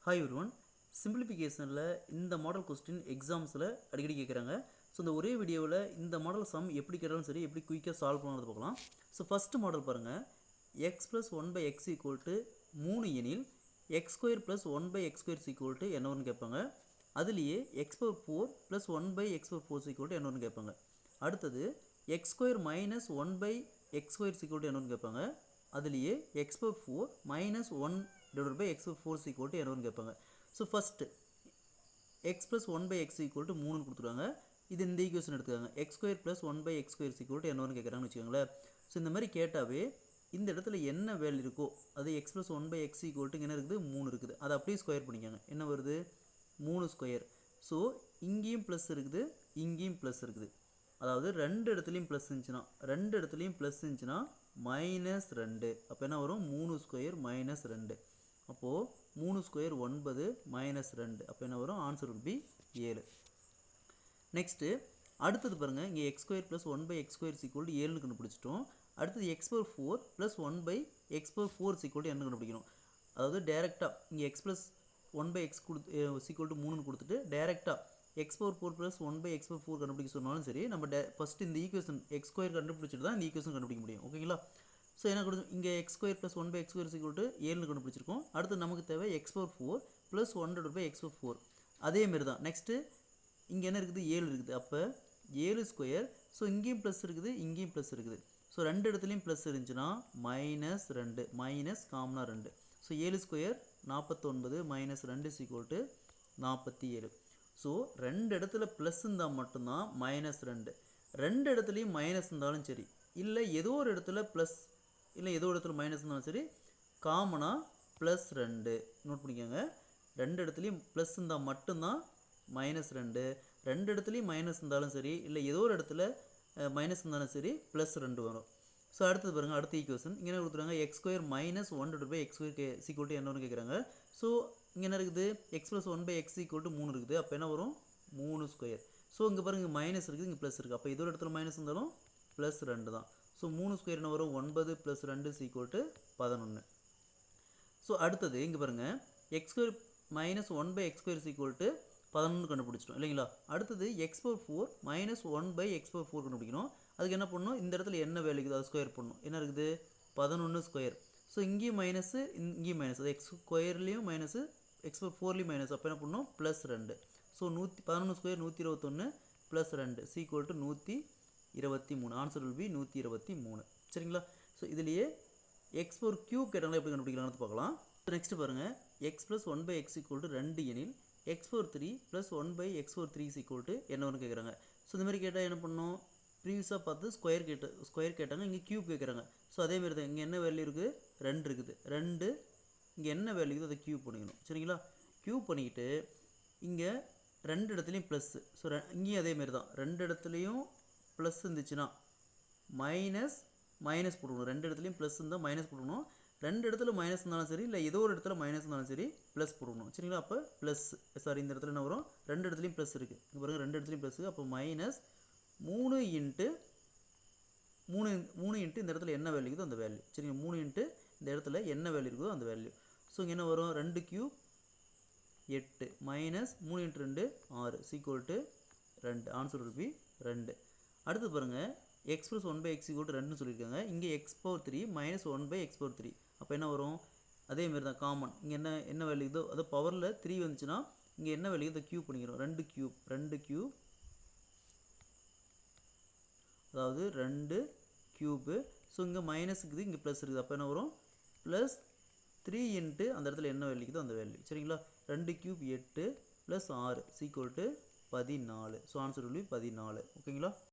Hi everyone. சிம்பிளிஃபிகேஷனில் இந்த model question எக்ஸாம்ஸில் அடிக்கடி கேட்குறாங்க. ஸோ இந்த ஒரே வீடியோவில் இந்த மாடல் சம் எப்படி கேட்டாலும் சரி எப்படி குயிக்காக சால்வ் பண்ணுறது பார்க்கலாம். ஸோ ஃபஸ்ட்டு மாடல் பாருங்கள். X plus one by x equal to 3 எனில் x square plus one by x square equal to என்ன வரும்னு கேட்பாங்க. அதுலேயே x power 4 plus one by x power 4 equal to என்ன வரும்னு கேட்பாங்க. அடுத்தது x square minus one by x square equal to என்ன வரும்னு கேட்பாங்க. அதுலேயே x power 4 minus 1 divided by x power 4 equal to என்ன கேட்பாங்க. So first x plus one by x equal to 3 கொடுத்துருவாங்க. இது இந்த ஈக்குவேஷன் எடுத்துக்காங்க. X square plus one by x square equal to என்ன கேட்குறாங்கன்னு வச்சுக்கோங்களேன். ஸோ இந்த மாதிரி கேட்டாவே இந்த இடத்துல என்ன வேல்யூ இருக்கோ அது x plus one by x equal to என்ன இருக்குது 3 இருக்குது. அதை அப்படியே ஸ்கொயர் பண்ணிக்காங்க. என்ன வருது 3 ஸ்கொயர். ஸோ இங்கேயும் ப்ளஸ் இருக்குது இங்கேயும் ப்ளஸ் இருக்குது. அதாவது ரெண்டு இடத்துலையும் ப்ளஸ் இருந்துச்சுன்னா மைனஸ் 2. அப்போ என்ன வரும் 3 ஸ்கொயர் மைனஸ் 2. அப்போது 3 ஸ்கொயர் 9 மைனஸ் 2. அப்போ என்ன வரும் ஆன்சர் will be 7. நெக்ஸ்ட்டு அடுத்தது பாருங்கள். இங்கே x square plus one by x square equal to 7 கண்டுபிடிச்சிட்டோம். அடுத்தது x power 4 plus one by x power 4 equal to என்ன கண்டுபிடிக்கணும். அதாவது டேரெக்டாக இங்கே x plus one by x equal to 3 கொடுத்துட்டு டேரெக்டாக x power 4 plus one by x power 4 கண்டுபிடிக்க சொன்னாலும் சரி நம்ம ஃபஸ்ட்டு இந்த ஈக்குவேஷன் எக்ஸ் ஸ்கொயர் கண்டுபிடிச்சிட்டு தான் இந்த ஈக்குவேஷன் கண்டுபிடிக்க முடியும். ஓகேங்களா. ஸோ என்ன கொடுத்து இங்கே x square plus one by x square equal to 7 கண்டுபிடிச்சிருக்கோம். அடுத்து நமக்கு தேவை x power 4 plus 1 divided by x power 4. அதேமாரி தான் நெக்ஸ்ட்டு இங்கே என்ன இருக்குது 7 இருக்குது. அப்போ 7 ஸ்கொயர். ஸோ இங்கேயும் ப்ளஸ் இருக்குது இங்கேயும் ப்ளஸ் இருக்குது. ஸோ ரெண்டு இடத்துலையும் ப்ளஸ் இருந்துச்சுன்னா மைனஸ் 2 மைனஸ் காமனாக 2. So 7 square 49 minus 2 equal to 47. So ரெண்டு இடத்துல ப்ளஸ் இருந்தால் மட்டும்தான் மைனஸ் 2. ரெண்டு இடத்துலையும் மைனஸ் இருந்தாலும் சரி இல்லை ஏதோ ஒரு இடத்துல ப்ளஸ் இல்லை ஏதோ இடத்துல மைனஸ் இருந்தாலும் சரி காமனாக ப்ளஸ் 2 நோட் பண்ணிக்கோங்க. ரெண்டு இடத்துலையும் ப்ளஸ் இருந்தால் மட்டும்தான் மைனஸ் 2. ரெண்டு இடத்துலையும் மைனஸ் இருந்தாலும் சரி இல்லை ஏதோ ஒரு இடத்துல மைனஸ் இருந்தாலும் சரி ப்ளஸ் 2 வரும். ஸோ அடுத்தது பாருங்கள். அடுத்த ஈக்குவேஷன் இங்கே என்ன கொடுத்துருவாங்க. X square minus 1 divided by x square equal to என்ன கேட்குறாங்க. ஸோ இங்கே என்ன இருக்குது x plus one by x equal to 3 இருக்குது. அப்போ என்ன வரும் 3 ஸ்கொயர். ஸோ இங்கே பாருங்கள் மைனஸ் இருக்குது இங்கே ப்ளஸ் இருக்குது. அப்போ இதோட இடத்துல மைனஸ் இருந்தாலும் ப்ளஸ் 2 தான். ஸோ 3 ஸ்கொயர் என்ன வரும் 9 ப்ளஸ் 2 ஈக்குவல் டு 11. ஸோ அடுத்தது இங்கே பாருங்கள் x square minus one by x square equal to 11 கண்டுபிடிச்சிட்டோம் இல்லைங்களா. அடுத்தது x power 4 minus 1 by x power 4 கண்டுபிடிக்கணும். அதுக்கு என்ன பண்ணணும் இந்த இடத்துல என்ன வேல்யூ இருக்குது அது ஸ்கொயர் பண்ணணும். என்ன இருக்குது 11 ஸ்கொயர். ஸோ இங்கேயும் மைனஸு இங்கேயும் மைனஸ். அது எக்ஸ் ஸ்கொயர்லேயும் மைனஸு எக்ஸ் பவர் 4லேயும் மைனஸ். அப்போ என்ன பண்ணணும் plus 2. So 11 square 121 plus 2 equal to 123. Answer will be 123. சரிங்களா. ஸோ இதுலேயே எக்ஸ் பவர் கியூப் கேட்டாலும் எப்படி கண்டுபிடிக்கலாம்னு பார்க்கலாம். நெக்ஸ்ட் பாருங்கள். X plus one by x equal to 2 எனில் x power 3 plus one by x power 3 equal to என்ன ஒன்று கேட்குறாங்க. ஸோ இந்த மாதிரி கேட்டால் என்ன பண்ணணும் ப்ரீவியஸாக பார்த்து ஸ்கொயர் கேட்டாங்க. இங்கே கியூப் கேட்குறாங்க. ஸோ அதேமாரி தான் இங்கே என்ன வேல்யூ இருக்குது 2 இருக்குது. 2 இங்கே என்ன வேல்யூ இருக்குது அதை கியூப் பண்ணிக்கணும். சரிங்களா. கியூப் பண்ணிக்கிட்டு இங்கே ரெண்டு இடத்துலையும் ப்ளஸ்ஸு. ஸோ இங்கேயும் அதேமாரி தான் ரெண்டு இடத்துலையும் ப்ளஸ் இருந்துச்சுன்னா மைனஸ் போட்டுக்கணும். ரெண்டு இடத்துலையும் ப்ளஸ் இருந்தால் மைனஸ் போட்டுக்கணும். ரெண்டு இடத்துல மைனஸ் இருந்தாலும் சரி இல்லை ஏதோ ஒரு இடத்துல மைனஸ் இருந்தாலும் சரி ப்ளஸ் போட்டுக்கணும். சரிங்களா. அப்போ ப்ளஸ் இந்த இடத்துல என்ன வரும் ரெண்டு இடத்துலையும் ப்ளஸ் இருக்குது. இங்கே பாருங்கள் ரெண்டு இடத்துலையும் ப்ளஸ். அப்போ மைனஸ் 3 இன்ட்டு இந்த இடத்துல என்ன வேல்யூ இருக்குதோ அந்த வேல்யூ. சரிங்க. 3 இன்ட்டு இந்த இடத்துல என்ன வேல்யூ இருக்குதோ அந்த வேல்யூ. ஸோ இங்கே என்ன வரும் 2 cube 8 minus 3 into 2 6 equal to 2. Answer will be 2. அடுத்து பாருங்கள் x plus one by x equal to 2 சொல்லியிருக்காங்க. இங்கே x power 3 minus 1 by x power 3. அப்போ என்ன வரும் அதேமாரி தான் காமன். இங்கே என்ன வேல்யூ இதோ அது பவரில் 3 வந்துச்சுன்னா இங்கே என்ன வேல்யூ இதை கியூப் பண்ணிக்கிறோம். 2 கியூப் அதாவது 2 கியூபு. ஸோ இங்கே மைனஸ் இருக்குது இங்கே ப்ளஸ் இருக்குது. அப்போ என்ன வரும் ப்ளஸ் 3 இன்ட்டு அந்த இடத்துல என்ன வேல்யூ இருக்குதோ அந்த வேல்யூ. சரிங்களா. 2 cube 8 plus 6 equal to 14. So answer will be 14. ஓகேங்களா.